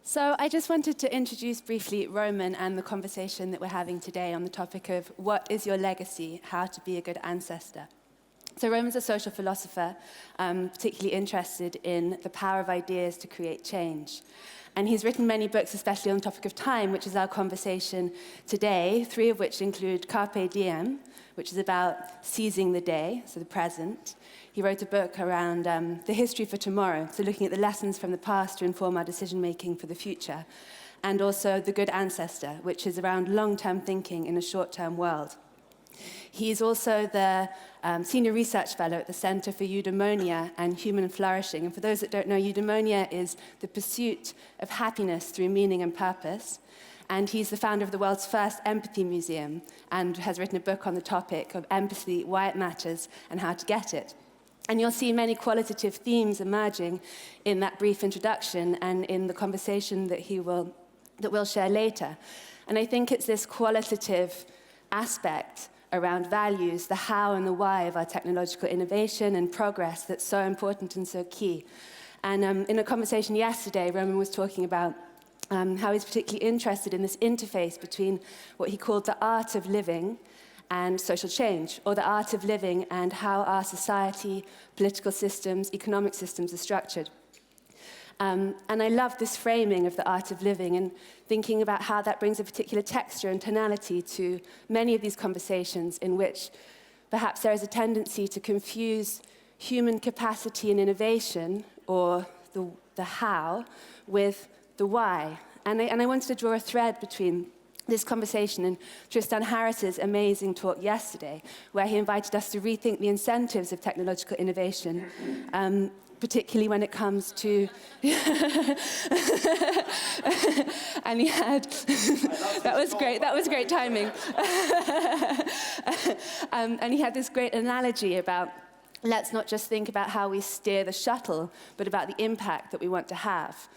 So I just wanted to introduce briefly Roman and the conversation that we're having today on the topic of what is your legacy, how to be a good ancestor. So Roman's a social philosopher, particularly interested in the power of ideas to create change. And he's written many books, especially on the topic of time, which is our conversation today, 3 of which include Carpe Diem, which is about seizing the day, so the present. He wrote a book around the history for tomorrow, so looking at the lessons from the past to inform our decision-making for the future. And also The Good Ancestor, which is around long-term thinking in a short-term world. He's also the Senior Research Fellow at the Center for Eudaimonia and Human Flourishing. And for those that don't know, eudaimonia is the pursuit of happiness through meaning and purpose. And he's the founder of the world's first empathy museum and has written a book on the topic of empathy, why it matters, and how to get it. And you'll see many qualitative themes emerging in that brief introduction and in the conversation that we'll share later. And I think it's this qualitative aspect around values, the how and the why of our technological innovation and progress that's so important and so key. And in a conversation yesterday, Roman was talking about how he's particularly interested in this interface between what he called the art of living and social change, or the art of living and how our society, political systems, economic systems are structured. And I love this framing of the art of living and thinking about how that brings a particular texture and tonality to many of these conversations in which perhaps there is a tendency to confuse human capacity and innovation, or the how, with the why. And I wanted to draw a thread between this conversation and Tristan Harris's amazing talk yesterday, where he invited us to rethink the incentives of technological innovation, particularly when it comes to... and he had... that was great timing. And he had this great analogy about, let's not just think about how we steer the shuttle, but about the impact that we want to have.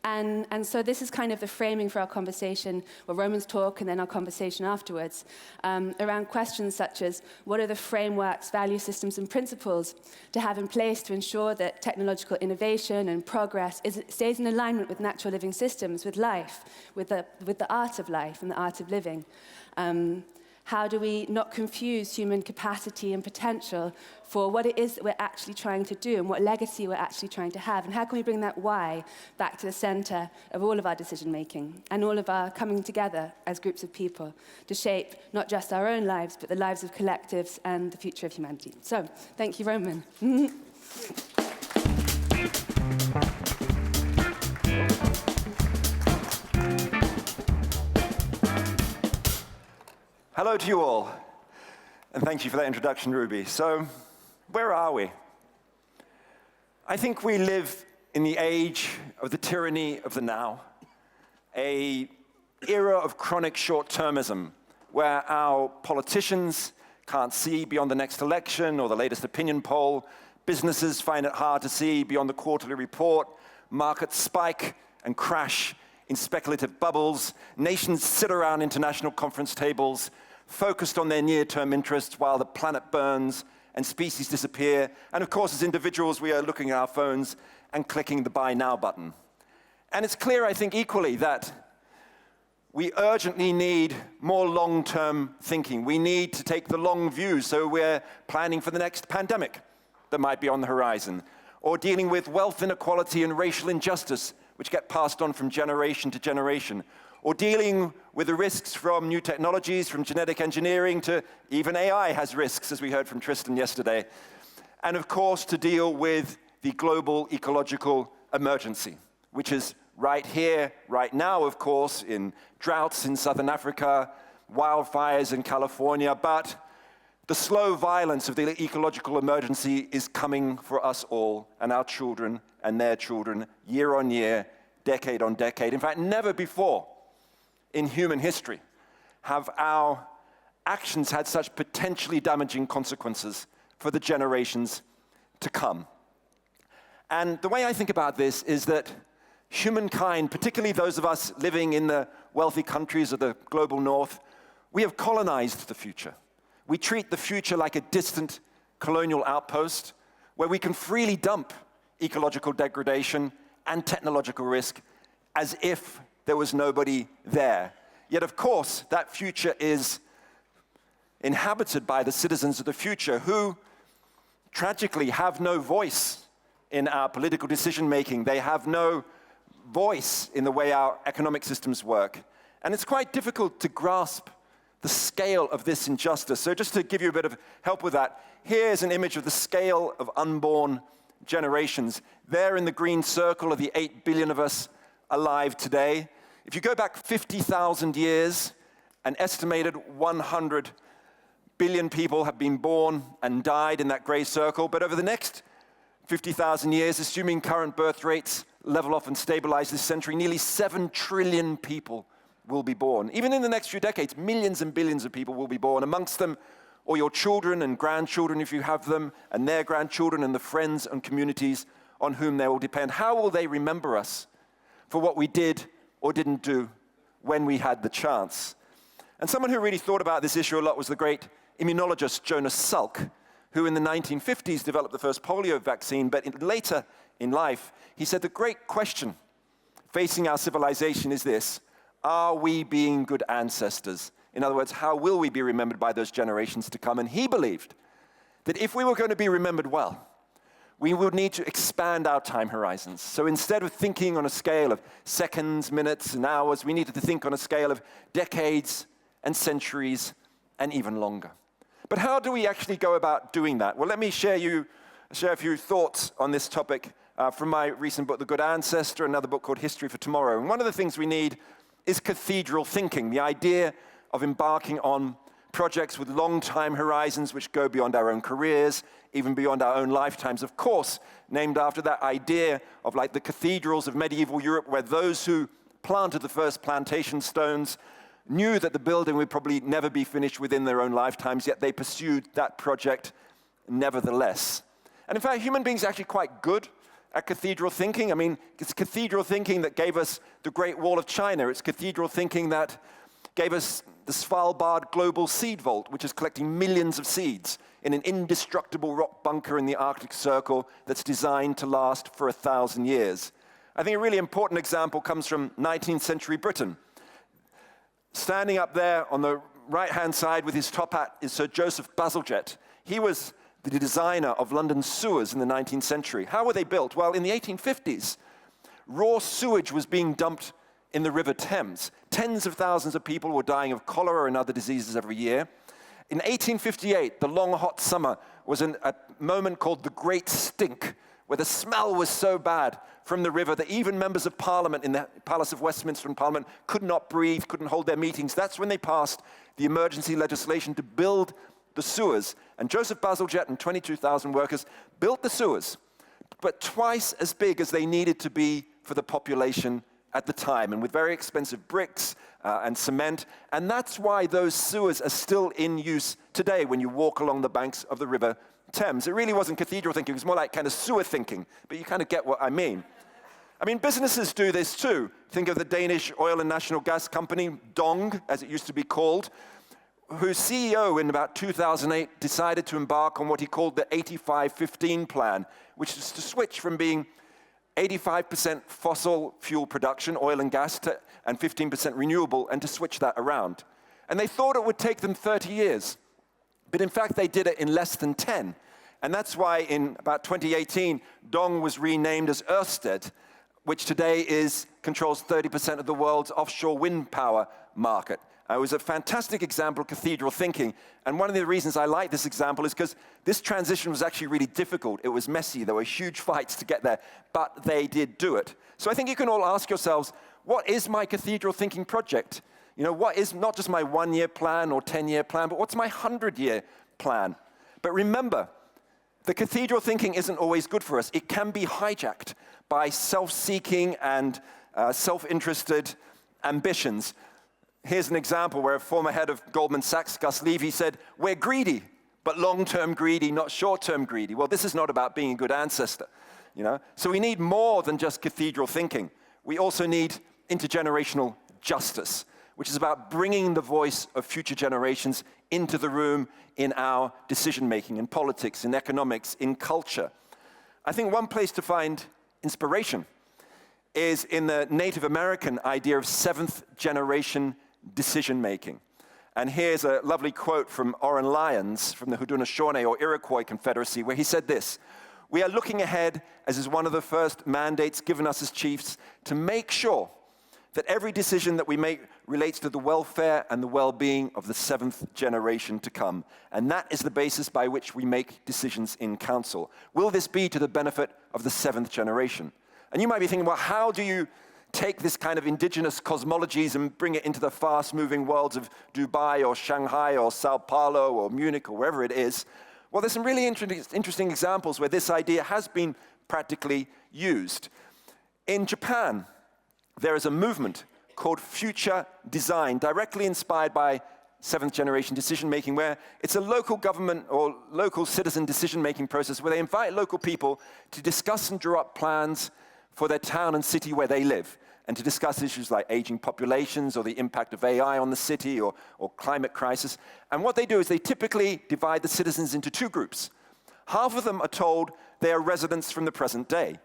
And so this is kind of the framing for our conversation, or Roman's talk, and then our conversation afterwards, around questions such as, what are the frameworks, value systems, and principles to have in place to ensure that technological innovation and progress stays in alignment with natural living systems, with life, with the art of life and the art of living? How do we not confuse human capacity and potential for what it is that we're actually trying to do and what legacy we're actually trying to have? And how can we bring that why back to the center of all of our decision-making and all of our coming together as groups of people to shape not just our own lives, but the lives of collectives and the future of humanity? So, thank you, Roman. Hello to you all, and thank you for that introduction, Ruby. So, where are we? I think we live in the age of the tyranny of the now, an era of chronic short-termism, where our politicians can't see beyond the next election or the latest opinion poll, businesses find it hard to see beyond the quarterly report, markets spike and crash in speculative bubbles, nations sit around international conference tables, focused on their near-term interests while the planet burns and species disappear. And of course, as individuals, we are looking at our phones and clicking the Buy Now button. And it's clear, I think, equally that we urgently need more long-term thinking. We need to take the long view, so we're planning for the next pandemic that might be on the horizon, or dealing with wealth inequality and racial injustice, which get passed on from generation to generation, or dealing with the risks from new technologies, from genetic engineering to even AI has risks, as we heard from Tristan yesterday. And of course, to deal with the global ecological emergency, which is right here, right now, of course, in droughts in Southern Africa, wildfires in California, but the slow violence of the ecological emergency is coming for us all and our children and their children, year on year, decade on decade. In fact, never before in human history have our actions had such potentially damaging consequences for the generations to come. And the way I think about this is that humankind, particularly those of us living in the wealthy countries of the global north, we have colonized the future. We treat the future like a distant colonial outpost where we can freely dump ecological degradation and technological risk as if there was nobody there. Yet, of course, that future is inhabited by the citizens of the future who, tragically, have no voice in our political decision-making. They have no voice in the way our economic systems work. And it's quite difficult to grasp the scale of this injustice. So just to give you a bit of help with that, here's an image of the scale of unborn generations. There in the green circle are the 8 billion of us alive today. If you go back 50,000 years, an estimated 100 billion people have been born and died in that gray circle. But over the next 50,000 years, assuming current birth rates level off and stabilize this century, nearly 7 trillion people will be born. Even in the next few decades, millions and billions of people will be born. Amongst them, all your children and grandchildren, if you have them, and their grandchildren, and the friends and communities on whom they will depend. How will they remember us for what we did or didn't do when we had the chance? And someone who really thought about this issue a lot was the great immunologist Jonas Salk, who in the 1950s developed the first polio vaccine, but later in life, he said the great question facing our civilization is this: are we being good ancestors? In other words, how will we be remembered by those generations to come? And he believed that if we were going to be remembered well, we would need to expand our time horizons. So instead of thinking on a scale of seconds, minutes, and hours, we needed to think on a scale of decades and centuries and even longer. But how do we actually go about doing that? Well, let me share a few thoughts on this topic from my recent book, The Good Ancestor, another book called History for Tomorrow. And one of the things we need is cathedral thinking, the idea of embarking on projects with long time horizons which go beyond our own careers, even beyond our own lifetimes. Of course, named after that idea of like the cathedrals of medieval Europe, where those who planted the first plantation stones knew that the building would probably never be finished within their own lifetimes, yet they pursued that project nevertheless. And in fact, human beings are actually quite good at cathedral thinking. I mean, it's cathedral thinking that gave us the Great Wall of China. It's cathedral thinking that gave us the Svalbard Global Seed Vault, which is collecting millions of seeds in an indestructible rock bunker in the Arctic Circle that's designed to last for 1,000 years. I think a really important example comes from 19th century Britain. Standing up there on the right-hand side with his top hat is Sir Joseph Bazalgette. He was the designer of London's sewers in the 19th century. How were they built? Well, in the 1850s, raw sewage was being dumped in the River Thames. Tens of thousands of people were dying of cholera and other diseases every year. In 1858, the long, hot summer was a moment called the Great Stink, where the smell was so bad from the river that even members of Parliament in the Palace of Westminster and Parliament could not breathe, couldn't hold their meetings. That's when they passed the emergency legislation to build the sewers. And Joseph Bazalgette and 22,000 workers built the sewers, but twice as big as they needed to be for the population at the time, and with very expensive bricks and cement. And that's why those sewers are still in use today when you walk along the banks of the River Thames. It really wasn't cathedral thinking, it was more like kind of sewer thinking, but you kind of get what I mean. I mean, businesses do this too. Think of the Danish oil and national gas company, Dong, as it used to be called, whose CEO in about 2008 decided to embark on what he called the 85-15 plan, which is to switch from being 85% fossil fuel production, oil and gas, and 15% renewable, and to switch that around. And they thought it would take them 30 years. But in fact, they did it in less than 10. And that's why in about 2018, Dong was renamed as Ørsted, which today controls 30% of the world's offshore wind power market. It was a fantastic example of cathedral thinking. And one of the reasons I like this example is because this transition was actually really difficult. It was messy. There were huge fights to get there, but they did do it. So I think you can all ask yourselves, what is my cathedral thinking project? You know, what is not just my 1-year plan or 10-year plan, but what's my 100-year plan? But remember, the cathedral thinking isn't always good for us. It can be hijacked by self-seeking and self-interested ambitions. Here's an example where a former head of Goldman Sachs, Gus Levy, said, we're greedy, but long-term greedy, not short-term greedy. Well, this is not about being a good ancestor, you know? So we need more than just cathedral thinking. We also need intergenerational justice, which is about bringing the voice of future generations into the room in our decision-making, in politics, in economics, in culture. I think one place to find inspiration is in the Native American idea of seventh generation decision making. And here's a lovely quote from Oren Lyons from the Haudenosaunee or Iroquois Confederacy, where he said this: "We are looking ahead, as is one of the first mandates given us as chiefs, to make sure that every decision that we make relates to the welfare and the well-being of the seventh generation to come. And that is the basis by which we make decisions in council. Will this be to the benefit of the seventh generation?" And you might be thinking, well, how do you take this kind of indigenous cosmologies and bring it into the fast-moving worlds of Dubai or Shanghai or Sao Paulo or Munich or wherever it is? Well, there's some really interesting examples where this idea has been practically used. In Japan, there is a movement called future design, directly inspired by seventh generation decision making, where it's a local government or local citizen decision making process where they invite local people to discuss and draw up plans for their town and city where they live, and to discuss issues like aging populations or the impact of AI on the city or climate crisis. And what they do is they typically divide the citizens into two groups. Half of them are told they are residents from the present day.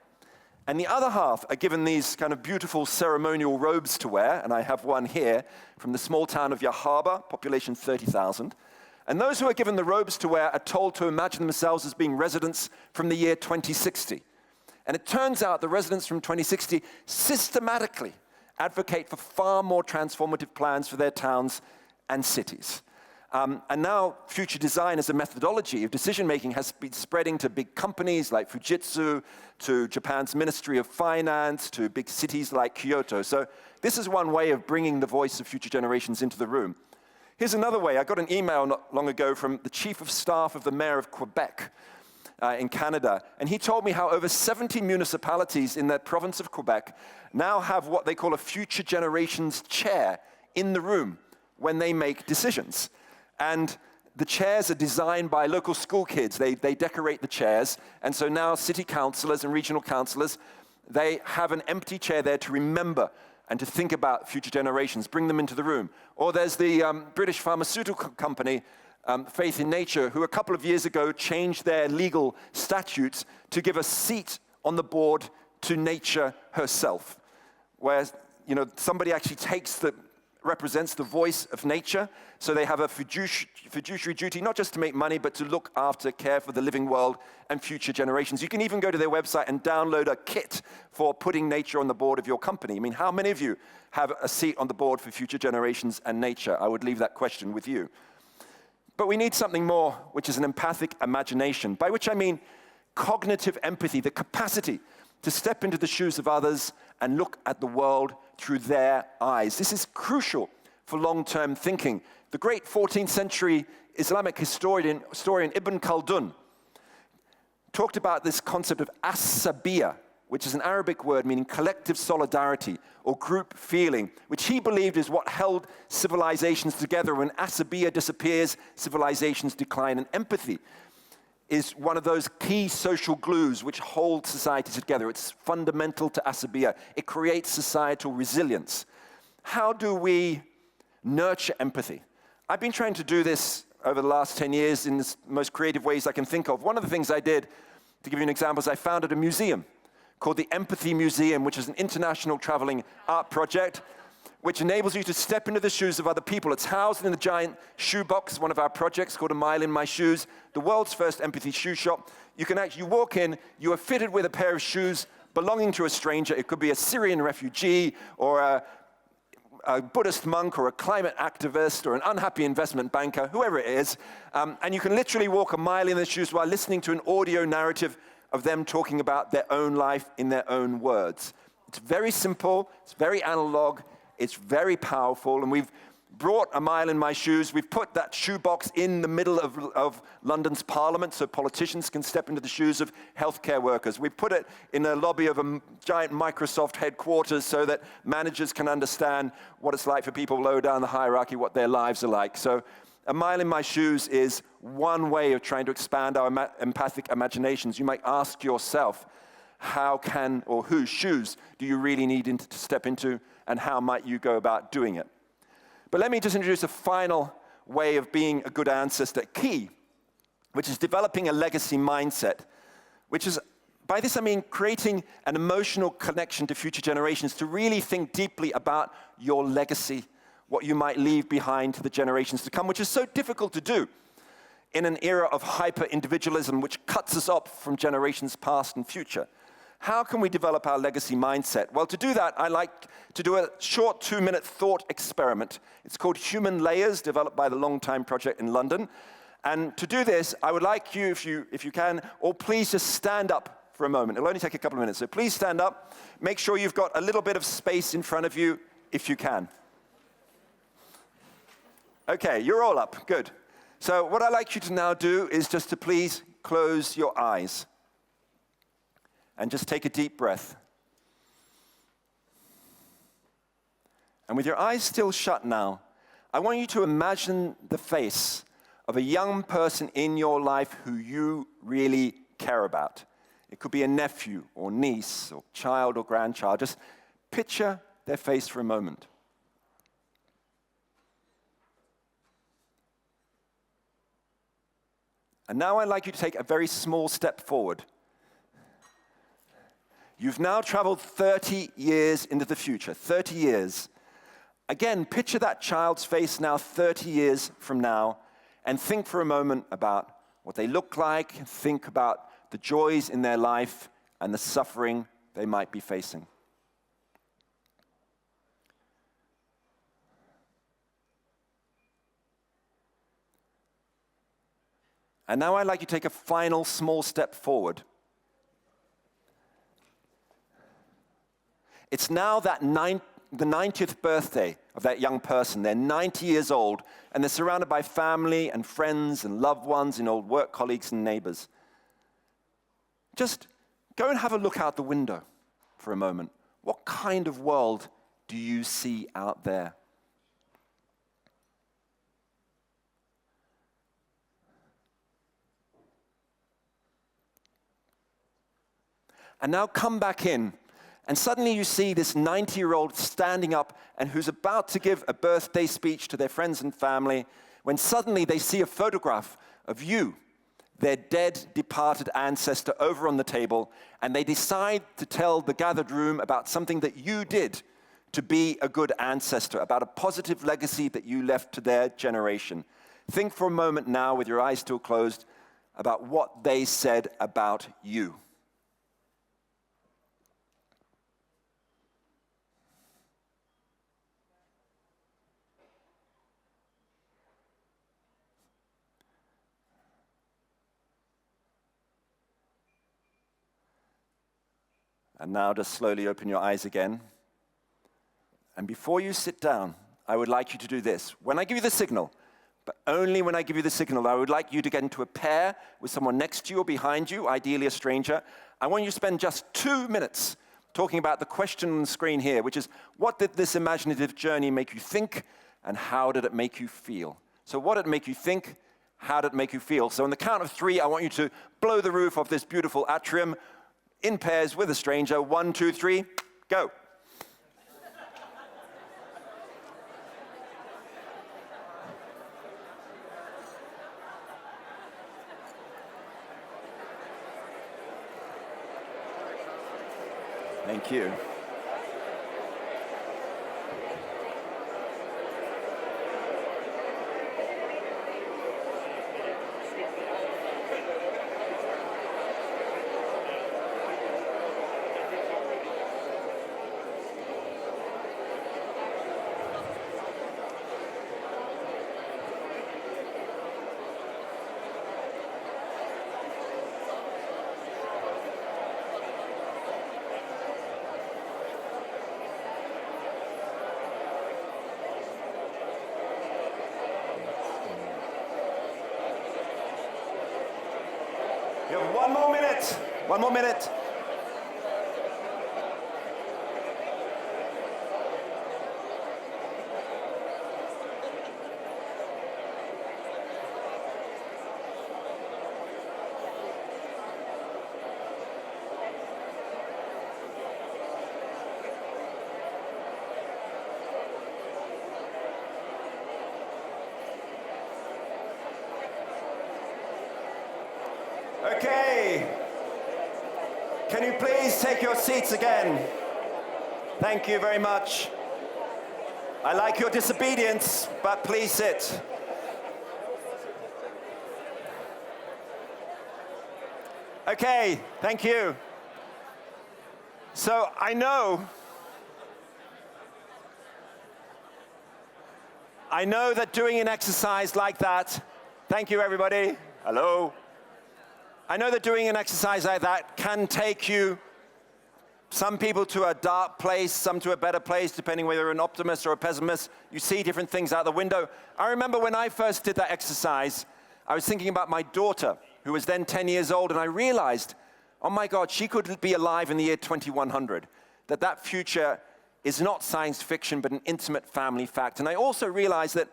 And the other half are given these kind of beautiful ceremonial robes to wear, and I have one here from the small town of Yahaba, population 30,000. And those who are given the robes to wear are told to imagine themselves as being residents from the year 2060. And it turns out the residents from 2060 systematically advocate for far more transformative plans for their towns and cities. And now future design as a methodology of decision-making has been spreading to big companies like Fujitsu, to Japan's Ministry of Finance, to big cities like Kyoto. So this is one way of bringing the voice of future generations into the room. Here's another way. I got an email not long ago from the chief of staff of the mayor of Quebec in Canada, and he told me how over 70 municipalities in the province of Quebec now have what they call a future generations chair in the room when they make decisions. And the chairs are designed by local school kids. They decorate the chairs, and so now city councillors and regional councillors, they have an empty chair there to remember and to think about future generations, bring them into the room. Or there's the British pharmaceutical company, Faith in Nature, who a couple of years ago changed their legal statutes to give a seat on the board to nature herself, where somebody actually represents the voice of nature. So they have a fiduciary duty, not just to make money, but to look after, care for the living world and future generations. You can even go to their website and download a kit for putting nature on the board of your company. I mean, how many of you have a seat on the board for future generations and nature? I would leave that question with you. But we need something more, which is an empathic imagination, by which I mean cognitive empathy, the capacity to step into the shoes of others and look at the world through their eyes. This is crucial for long-term thinking. The great 14th century Islamic historian Ibn Khaldun talked about this concept of asabiya, which is an Arabic word meaning collective solidarity or group feeling, which he believed is what held civilizations together. When asabiya disappears, civilizations decline, and empathy is one of those key social glues which hold society together. It's fundamental to asabiya. It creates societal resilience. How do we nurture empathy? I've been trying to do this over the last 10 years in the most creative ways I can think of. One of the things I did, to give you an example, is I founded a museum called the Empathy Museum, which is an international traveling art project which enables you to step into the shoes of other people. It's housed in the giant shoebox, one of our projects called A Mile in My Shoes, the world's first empathy shoe shop. You walk in, you are fitted with a pair of shoes belonging to a stranger. It could be a Syrian refugee or a Buddhist monk or a climate activist or an unhappy investment banker, whoever it is. And you can literally walk a mile in their shoes while listening to an audio narrative of them talking about their own life in their own words. It's very simple, it's very analog, it's very powerful, and we've brought A Mile in My Shoes. We've put that shoebox in the middle of London's Parliament so politicians can step into the shoes of healthcare workers. We put it in the lobby of a giant Microsoft headquarters so that managers can understand what it's like for people low down the hierarchy, what their lives are like. So A Mile in My Shoes is one way of trying to expand our empathic imaginations. You might ask yourself, how can or whose shoes do you really need to step into, and how might you go about doing it? But let me just introduce a final way of being a good ancestor, key, which is developing a legacy mindset, which is By this I mean creating an emotional connection to future generations, to really think deeply about your legacy, what you might leave behind to the generations to come, which is so difficult to do in an era of hyper-individualism which cuts us off from generations past and future. How can we develop our legacy mindset? Well, to do that, I like to do a short 2-minute thought experiment. It's called Human Layers, developed by the Long Time Project in London. And to do this, I would like you, if you can, or please just stand up for a moment. It'll only take a couple of minutes, so please stand up. Make sure you've got a little bit of space in front of you, if you can. Okay, you're all up, good. So what I'd like you to now do is just to please close your eyes and just take a deep breath. And with your eyes still shut now, I want you to imagine the face of a young person in your life who you really care about. It could be a nephew or niece or child or grandchild. Just picture their face for a moment. And now I'd like you to take a very small step forward. You've now traveled 30 years into the future, 30 years. Again, picture that child's face now 30 years from now, and think for a moment about what they look like, think about the joys in their life and the suffering they might be facing. And now I'd like you to take a final small step forward. It's now the 90th birthday of that young person. They're 90 years old, and they're surrounded by family and friends and loved ones and old work colleagues and neighbors. Just go and have a look out the window for a moment. What kind of world do you see out there? And now come back in, and suddenly you see this 90-year-old standing up and who's about to give a birthday speech to their friends and family, when suddenly they see a photograph of you, their dead, departed ancestor, over on the table, and they decide to tell the gathered room about something that you did to be a good ancestor, about a positive legacy that you left to their generation. Think for a moment now, with your eyes still closed, about what they said about you. And now just slowly open your eyes again. And before you sit down, I would like you to do this. When I give you the signal, but only when I give you the signal, I would like you to get into a pair with someone next to you or behind you, ideally a stranger. I want you to spend just 2 minutes talking about the question on the screen here, which is, what did this imaginative journey make you think, and how did it make you feel? So what did it make you think? How did it make you feel? So on the count of 3, I want you to blow the roof off this beautiful atrium in pairs with a stranger. 1, 2, 3, go. Thank you. You have 1 more minute. 1 more minute. Okay. Can you please take your seats again? Thank you very much. I like your disobedience, but please sit. Okay, thank you. So I know that doing an exercise like that, thank you everybody, hello. I know that doing an exercise like that can take you, some people to a dark place, some to a better place, depending whether you're an optimist or a pessimist. You see different things out the window. I remember when I first did that exercise, I was thinking about my daughter, who was then 10 years old, and I realized, oh my God, she could be alive in the year 2100, that future is not science fiction, but an intimate family fact. And I also realized that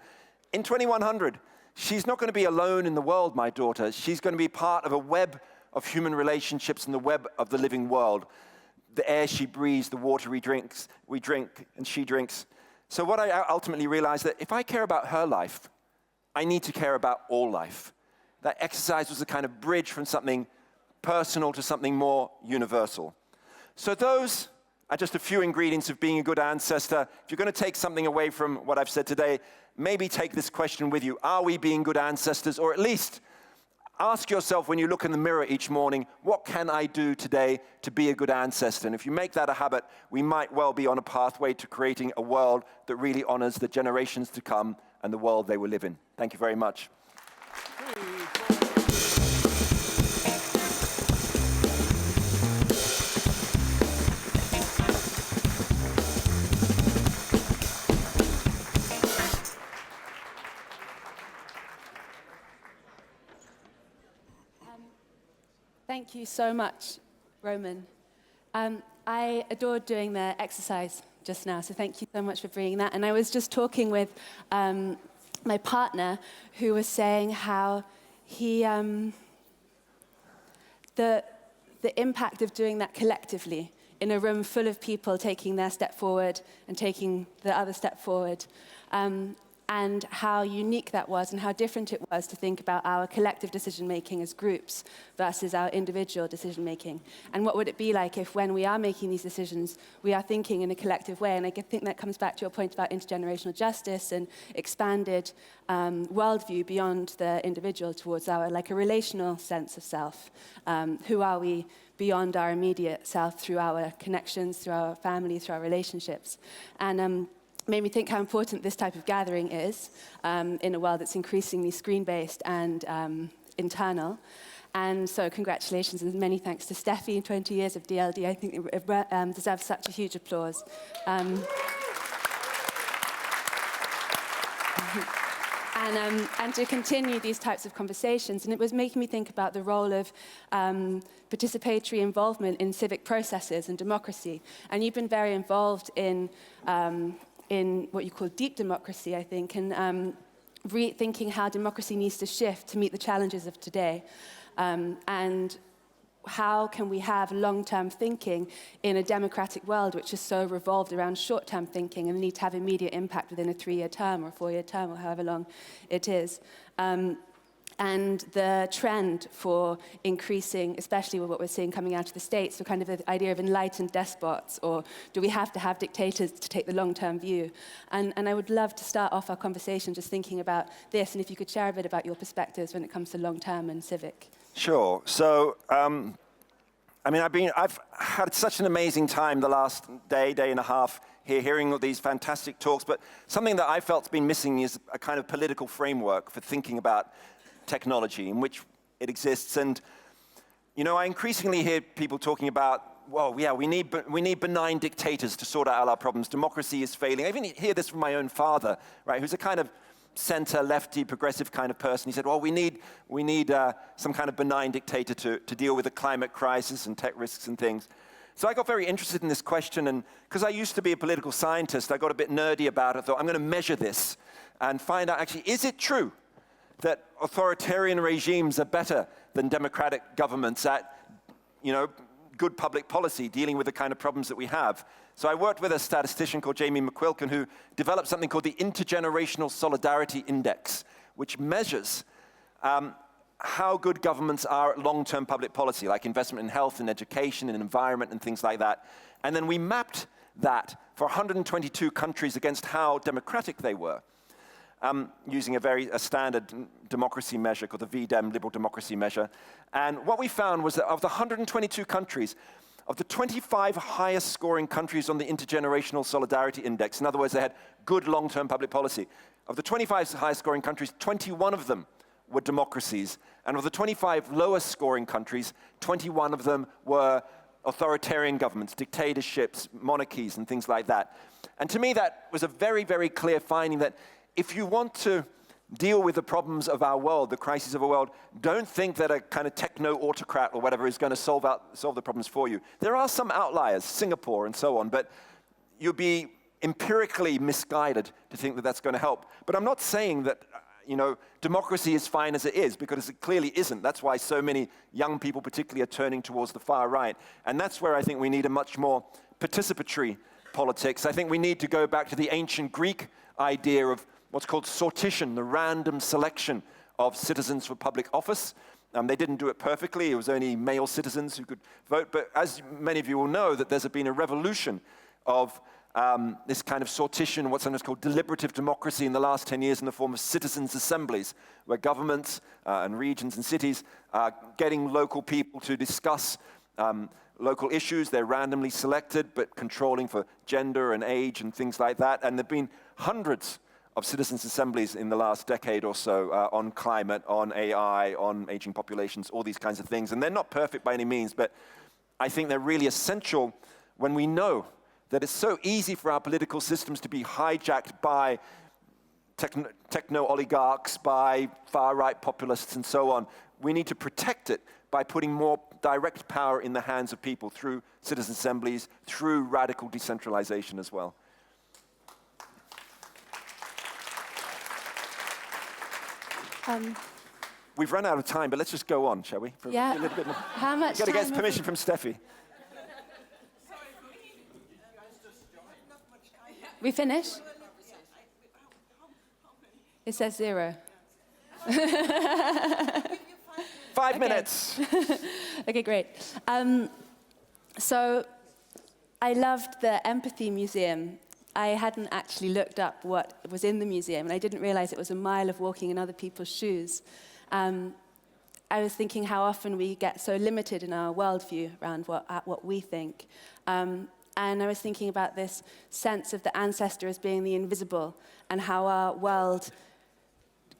in 2100, she's not going to be alone in the world, my daughter. She's going to be part of a web of human relationships and the web of the living world. The air she breathes, the water we drink, and she drinks. So what I ultimately realized that if I care about her life, I need to care about all life. That exercise was a kind of bridge from something personal to something more universal. So those are just a few ingredients of being a good ancestor. If you're going to take something away from what I've said today, maybe take this question with you. Are we being good ancestors? Or at least ask yourself when you look in the mirror each morning, what can I do today to be a good ancestor? And if you make that a habit, we might well be on a pathway to creating a world that really honors the generations to come and the world they will live in. Thank you very much. Thank you so much, Roman. I adored doing the exercise just now, so thank you so much for bringing that. And I was just talking with my partner, who was saying how he, the impact of doing that collectively in a room full of people taking their step forward and taking the other step forward, and how unique that was and how different it was to think about our collective decision-making as groups versus our individual decision-making. And what would it be like if when we are making these decisions, we are thinking in a collective way? And I think that comes back to your point about intergenerational justice and expanded worldview beyond the individual towards our, like a relational sense of self. Who are we beyond our immediate self through our connections, through our family, through our relationships? And made me think how important this type of gathering is in a world that's increasingly screen-based and internal. And so congratulations and many thanks to Steffi, 20 years of DLD. I think it deserves such a huge applause. And to continue these types of conversations. And it was making me think about the role of participatory involvement in civic processes and democracy. And you've been very involved in what you call deep democracy, I think, and rethinking how democracy needs to shift to meet the challenges of today. And how can we have long-term thinking in a democratic world which is so revolved around short-term thinking and need to have immediate impact within a 3-year term or a 4-year term or however long it is. And the trend for increasing, especially with what we're seeing coming out of the States, the kind of the idea of enlightened despots, or do we have to have dictators to take the long-term view? And I would love to start off our conversation just thinking about this, and if you could share a bit about your perspectives when it comes to long-term and civic. Sure. So, I mean, I've had such an amazing time the last day and a half here, hearing all these fantastic talks, but something that I felt's been missing is a kind of political framework for thinking about technology in which it exists. And, you know, I increasingly hear people talking about, well, yeah, we need benign dictators to sort out all our problems. Democracy is failing. I even hear this from my own father, right, who's a kind of center, lefty, progressive kind of person. He said, well, we need some kind of benign dictator to deal with the climate crisis and tech risks and things. So I got very interested in this question, and because I used to be a political scientist, I got a bit nerdy about it. I thought, I'm going to measure this and find out, actually, is it true that authoritarian regimes are better than democratic governments at, you know, good public policy, dealing with the kind of problems that we have? So I worked with a statistician called Jamie McQuilkin, who developed something called the Intergenerational Solidarity Index, which measures how good governments are at long-term public policy, like investment in health and education and environment and things like that. And then we mapped that for 122 countries against how democratic they were, using a standard democracy measure called the VDEM, Liberal Democracy Measure. And what we found was that of the 122 countries, of the 25 highest scoring countries on the Intergenerational Solidarity Index, in other words, they had good long-term public policy, of the 25 highest scoring countries, 21 of them were democracies. And of the 25 lowest scoring countries, 21 of them were authoritarian governments, dictatorships, monarchies, and things like that. And to me, that was a very, very clear finding that if you want to deal with the problems of our world, the crises of our world, don't think that a kind of techno-autocrat or whatever is going to solve the problems for you. There are some outliers, Singapore and so on, but you'll be empirically misguided to think that that's going to help. But I'm not saying that democracy is fine as it is, because it clearly isn't. That's why so many young people particularly are turning towards the far right. And that's where I think we need a much more participatory politics. I think we need to go back to the ancient Greek idea of what's called sortition, the random selection of citizens for public office. They didn't do it perfectly. It was only male citizens who could vote. But as many of you will know, that there's been a revolution of this kind of sortition, what's sometimes called deliberative democracy in the last 10 years in the form of citizens' assemblies, where governments and regions and cities are getting local people to discuss local issues. They're randomly selected, but controlling for gender and age and things like that. And there have been hundreds of citizens' assemblies in the last decade or so on climate, on AI, on aging populations, all these kinds of things. And they're not perfect by any means, but I think they're really essential when we know that it's so easy for our political systems to be hijacked by techno-oligarchs, by far-right populists, and so on. We need to protect it by putting more direct power in the hands of people through citizen assemblies, through radical decentralization as well. We've run out of time, but let's just go on, shall we? For yeah. A little bit more. How much We've got to time get permission from Steffi. We finish? It says 0. 5 minutes. Okay, great. So I loved the Empathy Museum. I hadn't actually looked up what was in the museum, and I didn't realize it was a mile of walking in other people's shoes. I was thinking how often we get so limited in our worldview around what we think. And I was thinking about this sense of the ancestor as being the invisible, and how our world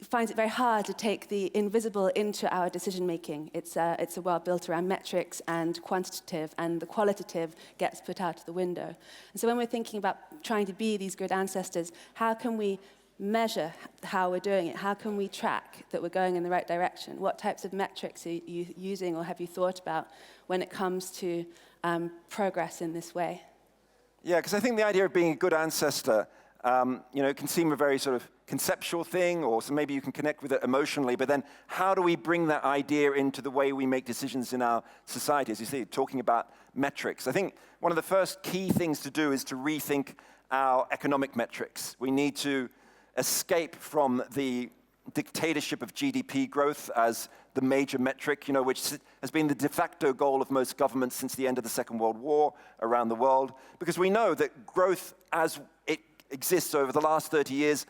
finds it very hard to take the invisible into our decision-making. It's a world built around metrics and quantitative, and the qualitative gets put out of the window. And so when we're thinking about trying to be these good ancestors, how can we measure how we're doing it? How can we track that we're going in the right direction? What types of metrics are you using, or have you thought about when it comes to progress in this way? Yeah, because I think the idea of being a good ancestor, it can seem a very sort of conceptual thing, or so maybe you can connect with it emotionally, but then how do we bring that idea into the way we make decisions in our society? As you see, talking about metrics. I think one of the first key things to do is to rethink our economic metrics. We need to escape from the dictatorship of GDP growth as the major metric, which has been the de facto goal of most governments since the end of the Second World War around the world, because we know that growth as it exists over the last 30 years,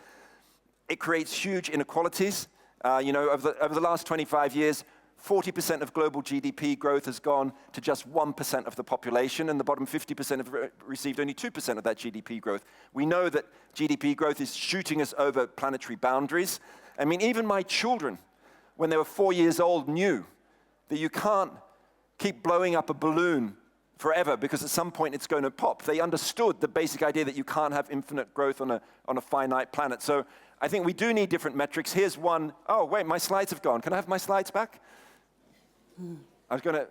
it creates huge inequalities. Over the last 25 years, 40% of global GDP growth has gone to just 1% of the population, and the bottom 50% have received only 2% of that GDP growth. We know that GDP growth is shooting us over planetary boundaries. I mean, even my children, when they were 4 years old, knew that you can't keep blowing up a balloon forever, because at some point it's going to pop. They understood the basic idea that you can't have infinite growth on a finite planet. So I think we do need different metrics. Here's one. Oh, wait, my slides have gone. Can I have my slides back? I was going to,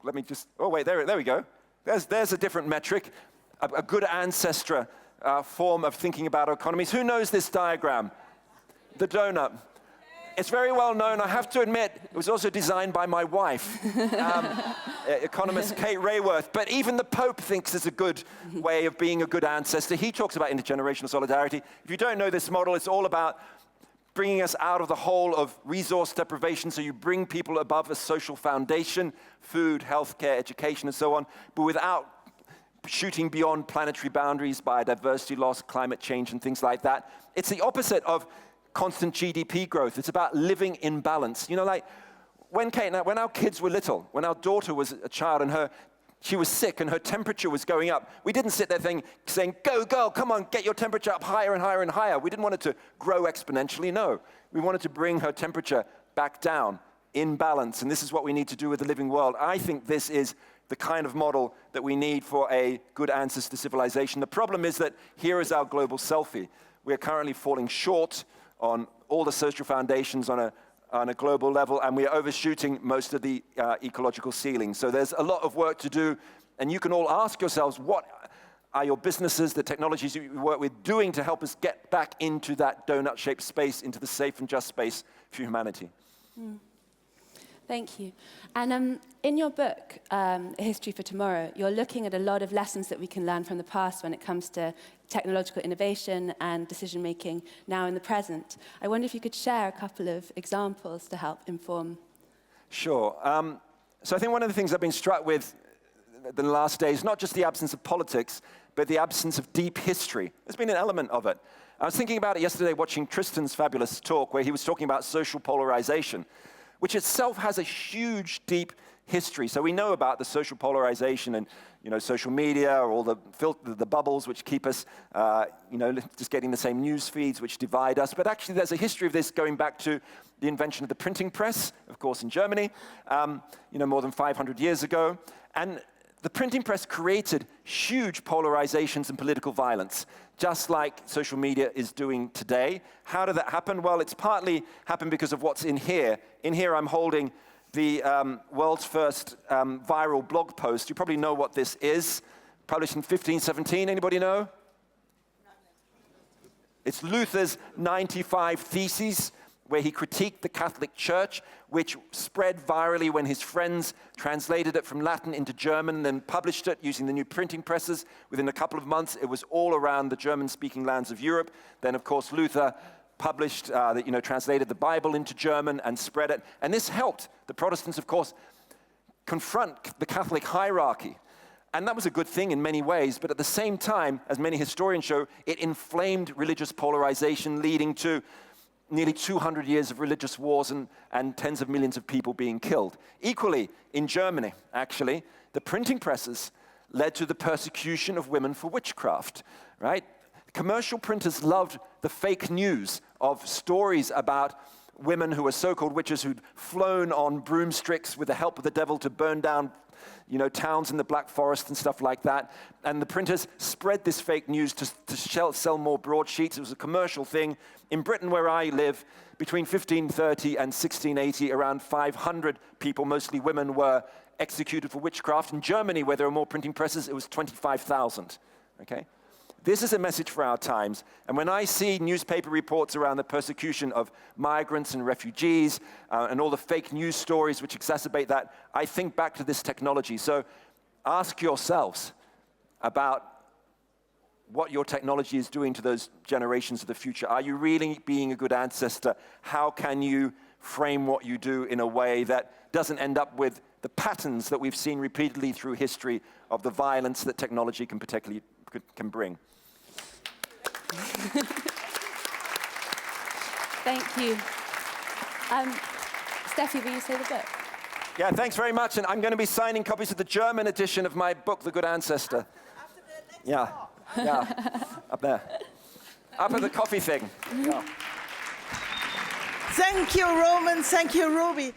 let me just, wait, there we go. There's a different metric, a good ancestor form of thinking about economies. Who knows this diagram? The donut. It's very well known. I have to admit, it was also designed by my wife, economist Kate Rayworth. But even the Pope thinks it's a good way of being a good ancestor. He talks about intergenerational solidarity. If you don't know this model, it's all about bringing us out of the hole of resource deprivation, so you bring people above a social foundation, food, healthcare, education, and so on, but without shooting beyond planetary boundaries, biodiversity loss, climate change, and things like that. It's the opposite of constant GDP growth. It's about living in balance. You know, like when our kids were little, when our daughter was a child and she was sick and her temperature was going up, we didn't sit there saying, go girl, come on, get your temperature up higher and higher and higher. We didn't want it to grow exponentially, no. We wanted to bring her temperature back down in balance, and this is what we need to do with the living world. I think this is the kind of model that we need for a good ancestor civilization. The problem is that here is our global selfie. We're currently falling short on all the social foundations on a global level, and we are overshooting most of the ecological ceilings. So there's a lot of work to do, and you can all ask yourselves, what are your businesses, the technologies you work with, doing to help us get back into that donut-shaped space, into the safe and just space for humanity? Thank you. And in your book, A History for Tomorrow, you're looking at a lot of lessons that we can learn from the past when it comes to technological innovation and decision-making now in the present. I wonder if you could share a couple of examples to help inform. Sure. So I think one of the things I've been struck with the last days, not just the absence of politics, but the absence of deep history. There's been an element of it. I was thinking about it yesterday watching Tristan's fabulous talk where he was talking about social polarization, which itself has a huge, deep history. So we know about the social polarization and, you know, social media, or all the bubbles which keep us, you know, just getting the same news feeds which divide us. But actually, there's a history of this going back to the invention of the printing press, of course, in Germany, you know, more than 500 years ago. And the printing press created huge polarizations and political violence, just like social media is doing today. How did that happen? Well, it's partly happened because of what's in here. In here, I'm holding the world's first viral blog post. You probably know what this is. Published in 1517. Anybody know? It's Luther's 95 Theses, where he critiqued the Catholic Church, which spread virally when his friends translated it from Latin into German and then published it using the new printing presses. Within a couple of months, it was all around the German-speaking lands of Europe. Then, of course, Luther published, translated the Bible into German and spread it. And this helped the Protestants, of course, confront the Catholic hierarchy. And that was a good thing in many ways, but at the same time, as many historians show, it inflamed religious polarization, leading to nearly 200 years of religious wars and tens of millions of people being killed. Equally, in Germany, actually, the printing presses led to the persecution of women for witchcraft, right? Commercial printers loved the fake news of stories about women who were so-called witches who'd flown on broomsticks with the help of the devil to burn down, you know, towns in the Black Forest and stuff like that. And the printers spread this fake news to sell more broadsheets. It was a commercial thing. In Britain, where I live, between 1530 and 1680, around 500 people, mostly women, were executed for witchcraft. In Germany, where there are more printing presses, it was 25,000, okay? This is a message for our times. And when I see newspaper reports around the persecution of migrants and refugees and all the fake news stories which exacerbate that, I think back to this technology. So ask yourselves about what your technology is doing to those generations of the future. Are you really being a good ancestor? How can you frame what you do in a way that doesn't end up with the patterns that we've seen repeatedly through history of the violence that technology can bring? Thank you. Steffi, will you say the book? Yeah, thanks very much. And I'm going to be signing copies of the German edition of my book, The Good Ancestor. After the next Yeah, talk. yeah, up there. Up at the coffee thing. Yeah. Thank you, Roman. Thank you, Ruby.